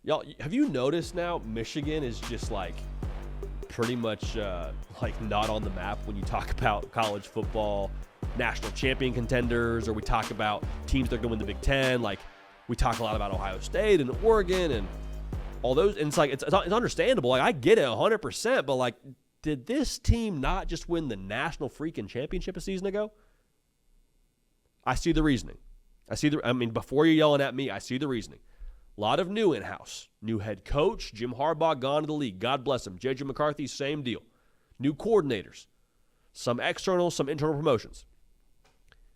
Y'all, have you noticed now Michigan is just like pretty much like not on the map when you talk about college football, national champion contenders, or we talk about teams that are going to win the Big Ten. Like we talk a lot about Ohio State and Oregon and all those. And it's like, it's understandable. Like I get it 100%, but like, did this team not just win the national freaking championship a season ago? I see the reasoning. Before you're yelling at me, I see the reasoning. A lot of new in-house. New head coach, Jim Harbaugh gone to the league. God bless him. J.J. McCarthy, same deal. New coordinators. Some external, some internal promotions.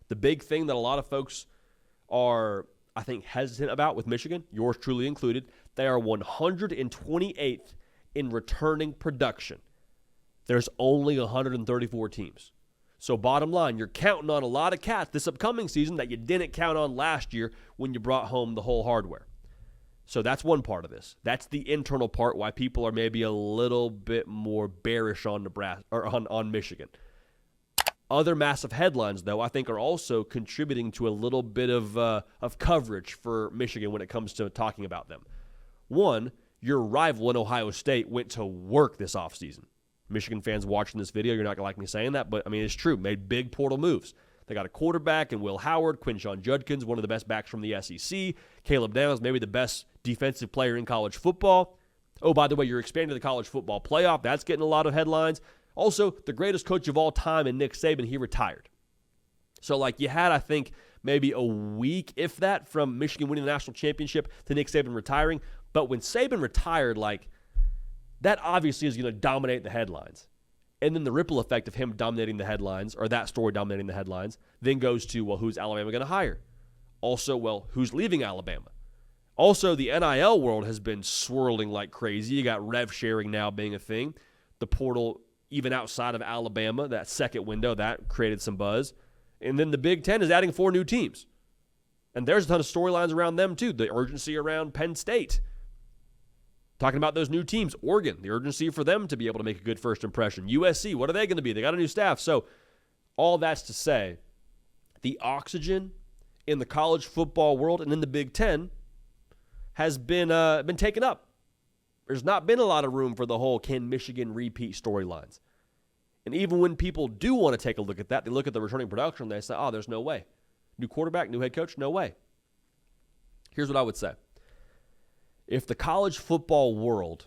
The big thing that a lot of folks are, I think, hesitant about with Michigan, yours truly included, they are 128th in returning production. There's only 134 teams. So bottom line, you're counting on a lot of cats this upcoming season that you didn't count on last year when you brought home the whole hardware. So that's one part of this. That's the internal part why people are maybe a little bit more bearish on Nebraska or on Michigan. Other massive headlines, though, I think are also contributing to a little bit of coverage for Michigan when it comes to talking about them. One, your rival in Ohio State went to work this offseason. Michigan fans watching this video, you're not going to like me saying that, but, I mean, it's true. Made big portal moves. They got a quarterback in Will Howard, Quinshon Judkins, one of the best backs from the SEC. Caleb Downs, maybe the best defensive player in college football. Oh, by the way, you're expanding the college football playoff. That's getting a lot of headlines. Also, the greatest coach of all time in Nick Saban, he retired. So, like, you had, I think, maybe a week, if that, from Michigan winning the national championship to Nick Saban retiring. But when Saban retired, like, that obviously is going to dominate the headlines. And then the ripple effect of him dominating the headlines, or that story dominating the headlines, then goes to, well, who's Alabama going to hire? Also, well, who's leaving Alabama? Also, the NIL world has been swirling like crazy. You got rev sharing now being a thing. The portal, even outside of Alabama, that second window, that created some buzz. And then the Big Ten is adding 4 new teams. And there's a ton of storylines around them, too. The urgency around Penn State. Talking about those new teams, Oregon, the urgency for them to be able to make a good first impression. USC, what are they going to be? They got a new staff. So all that's to say, the oxygen in the college football world and in the Big Ten has been taken up. There's not been a lot of room for the whole can Michigan repeat storylines. And even when people do want to take a look at that, they look at the returning production, they say, oh, there's no way. New quarterback, new head coach, no way. Here's what I would say. If the college football world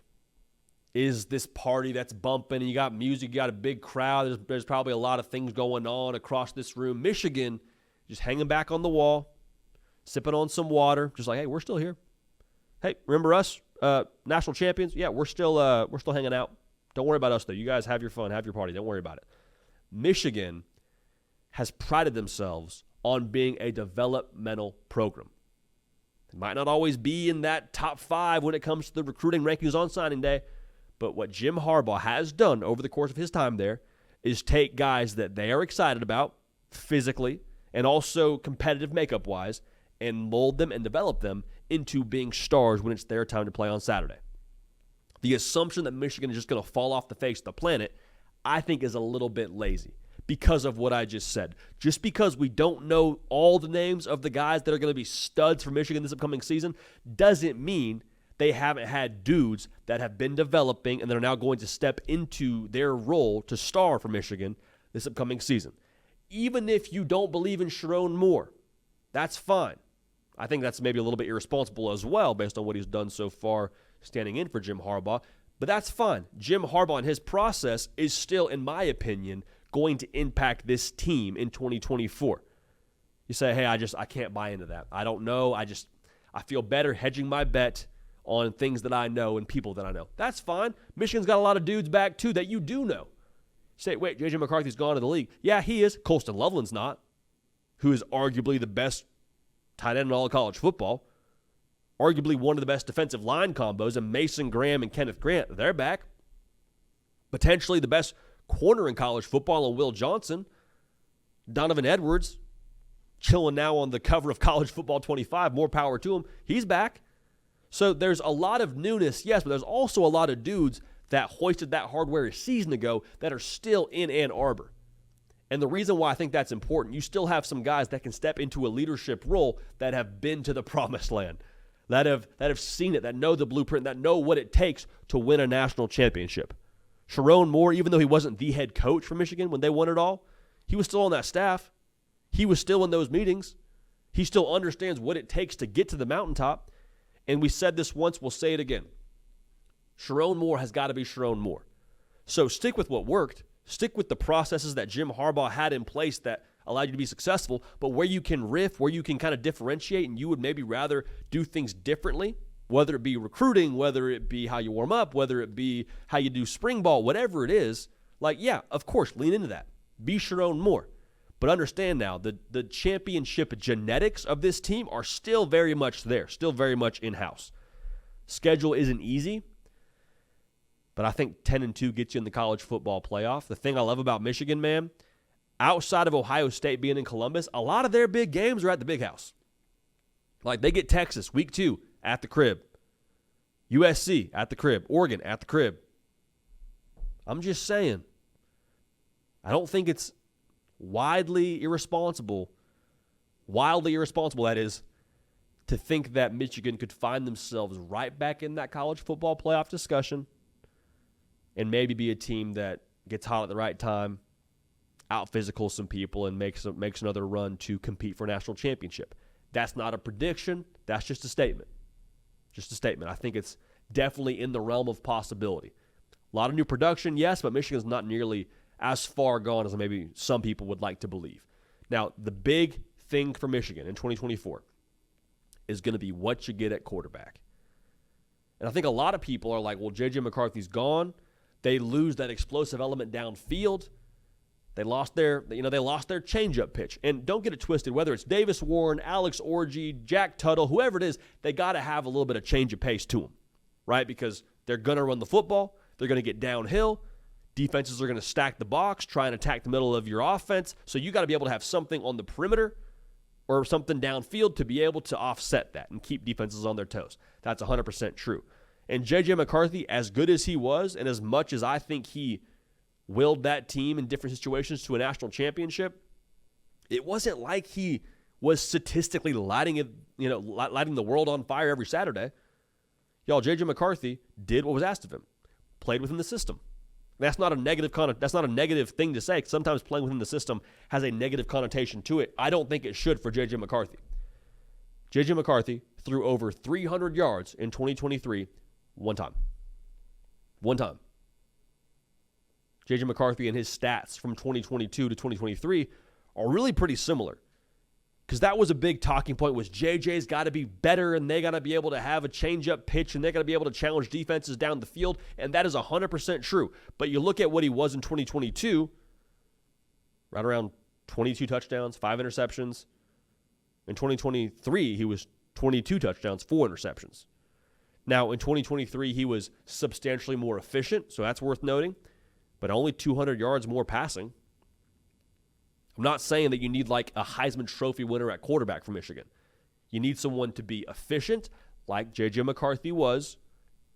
is this party that's bumping and you got music, you got a big crowd, there's probably a lot of things going on across this room. Michigan just hanging back on the wall, sipping on some water, just like, hey, we're still here. Hey, remember us? National champions? Yeah, we're still hanging out. Don't worry about us, though. You guys have your fun, have your party. Don't worry about it. Michigan has prided themselves on being a developmental program. It might not always be in that top 5 when it comes to the recruiting rankings on signing day, but what Jim Harbaugh has done over the course of his time there is take guys that they are excited about physically and also competitive makeup-wise and mold them and develop them into being stars when it's their time to play on Saturday. The assumption that Michigan is just going to fall off the face of the planet, I think, is a little bit lazy because of what I just said. Just because we don't know all the names of the guys that are going to be studs for Michigan this upcoming season doesn't mean they haven't had dudes that have been developing and that are now going to step into their role to star for Michigan this upcoming season. Even if you don't believe in Sherrone more, that's fine. I think that's maybe a little bit irresponsible as well based on what he's done so far standing in for Jim Harbaugh, but that's fine. Jim Harbaugh and his process is still, in my opinion, going to impact this team in 2024. You say, hey, I can't buy into that. I don't know. I feel better hedging my bet on things that I know and people that I know. That's fine. Michigan's got a lot of dudes back, too, that you do know. You say, wait, J.J. McCarthy's gone to the league. Yeah, he is. Colston Loveland's not, who is arguably the best tight end in all of college football. Arguably one of the best defensive line combos, and Mason Graham and Kenneth Grant, they're back. Potentially the best corner in college football, and Will Johnson. Donovan Edwards, chilling now on the cover of College Football 25, more power to him. He's back. So there's a lot of newness, yes, but there's also a lot of dudes that hoisted that hardware a season ago that are still in Ann Arbor. And the reason why I think that's important, you still have some guys that can step into a leadership role that have been to the promised land, that have seen it, that know the blueprint, that know what it takes to win a national championship. Sherrone Moore, even though he wasn't the head coach for Michigan when they won it all, he was still on that staff. He was still in those meetings. He still understands what it takes to get to the mountaintop. And we said this once, we'll say it again. Sherrone Moore has got to be Sherrone Moore. So stick with what worked. Stick with the processes that Jim Harbaugh had in place that allowed you to be successful, but where you can riff, where you can kind of differentiate, and you would maybe rather do things differently, whether it be recruiting, whether it be how you warm up, whether it be how you do spring ball, whatever it is, like, yeah, of course, lean into that. Be Sherrone Moore. But understand now, the championship genetics of this team are still very much there, still very much in-house. Schedule isn't easy, but I think 10-2 gets you in the college football playoff. The thing I love about Michigan, man, outside of Ohio State being in Columbus, a lot of their big games are at the big house. Like, they get Texas week 2 at the crib. USC at the crib. Oregon at the crib. I'm just saying, I don't think it's wildly irresponsible, that is, to think that Michigan could find themselves right back in that college football playoff discussion and maybe be a team that gets hot at the right time, out-physical some people, and makes another run to compete for a national championship. That's not a prediction. That's just a statement. Just a statement. I think it's definitely in the realm of possibility. A lot of new production, yes, but Michigan's not nearly as far gone as maybe some people would like to believe. Now, the big thing for Michigan in 2024 is going to be what you get at quarterback. And I think a lot of people are like, well, J.J. McCarthy's gone. They lose that explosive element downfield. They lost their changeup pitch. And don't get it twisted, whether it's Davis Warren, Alex Orji, Jack Tuttle, whoever it is, they got to have a little bit of change of pace to them, right? Because they're going to run the football. They're going to get downhill. Defenses are going to stack the box, try and attack the middle of your offense. So you got to be able to have something on the perimeter or something downfield to be able to offset that and keep defenses on their toes. That's 100% true. And J.J. McCarthy, as good as he was, and as much as I think he willed that team in different situations to a national championship, it wasn't like he was statistically lighting the world on fire every Saturday. Y'all, J.J. McCarthy did what was asked of him, played within the system. That's not a negative thing to say. Sometimes playing within the system has a negative connotation to it. I don't think it should for J.J. McCarthy. J.J. McCarthy threw over 300 yards in 2023 one time. One time. J.J. McCarthy and his stats from 2022 to 2023 are really pretty similar. Because that was a big talking point, was J.J.'s got to be better, and they got to be able to have a change-up pitch, and they got to be able to challenge defenses down the field, and that is 100% true. But you look at what he was in 2022, right around 22 touchdowns, 5 interceptions. In 2023, he was 22 touchdowns, 4 interceptions. Now, in 2023, he was substantially more efficient, so that's worth noting, but only 200 yards more passing. I'm not saying that you need like a Heisman Trophy winner at quarterback for Michigan. You need someone to be efficient, like J.J. McCarthy was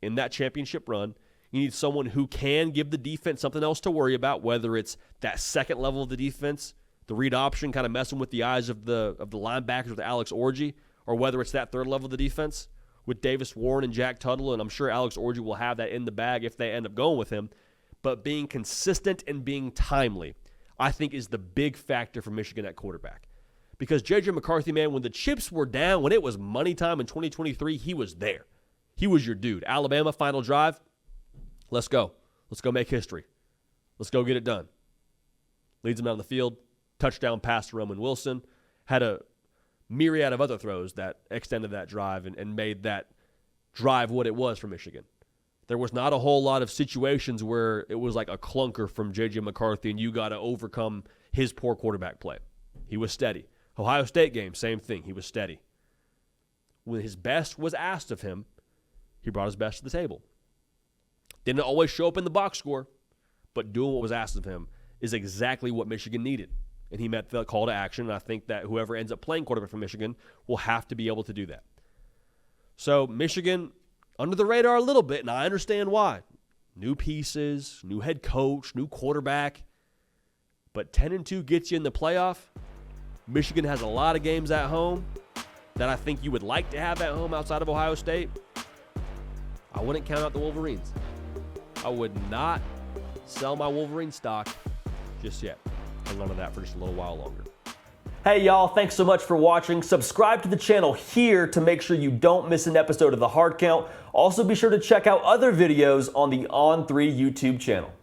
in that championship run. You need someone who can give the defense something else to worry about, whether it's that second level of the defense, the read option kind of messing with the eyes of the linebackers with Alex Orji, or whether it's that third level of the defense with Davis Warren and Jack Tuttle, and I'm sure Alex Orji will have that in the bag if they end up going with him. But being consistent and being timely, I think, is the big factor for Michigan at quarterback. Because J.J. McCarthy, man, when the chips were down, when it was money time in 2023, he was there. He was your dude. Alabama, final drive, let's go. Let's go make history. Let's go get it done. Leads them down the field, touchdown pass to Roman Wilson, had a myriad of other throws that extended that drive and made that drive what it was for Michigan. There was not a whole lot of situations where it was like a clunker from J.J. McCarthy and you got to overcome his poor quarterback play. He was steady. Ohio State game, same thing. He was steady. When his best was asked of him, he brought his best to the table. Didn't always show up in the box score, but doing what was asked of him is exactly what Michigan needed. And he met the call to action, and I think that whoever ends up playing quarterback for Michigan will have to be able to do that. So Michigan, under the radar a little bit, and I understand why. New pieces, new head coach, new quarterback. But 10-2 gets you in the playoff. Michigan has a lot of games at home. that I think you would like to have at home outside of Ohio State, I wouldn't count out the Wolverines. I would not sell my Wolverine stock just yet. Hang on to that for just a little while longer. Hey y'all, thanks so much for watching. Subscribe to the channel here to make sure you don't miss an episode of The Hard Count. Also be sure to check out other videos on the On3 YouTube channel.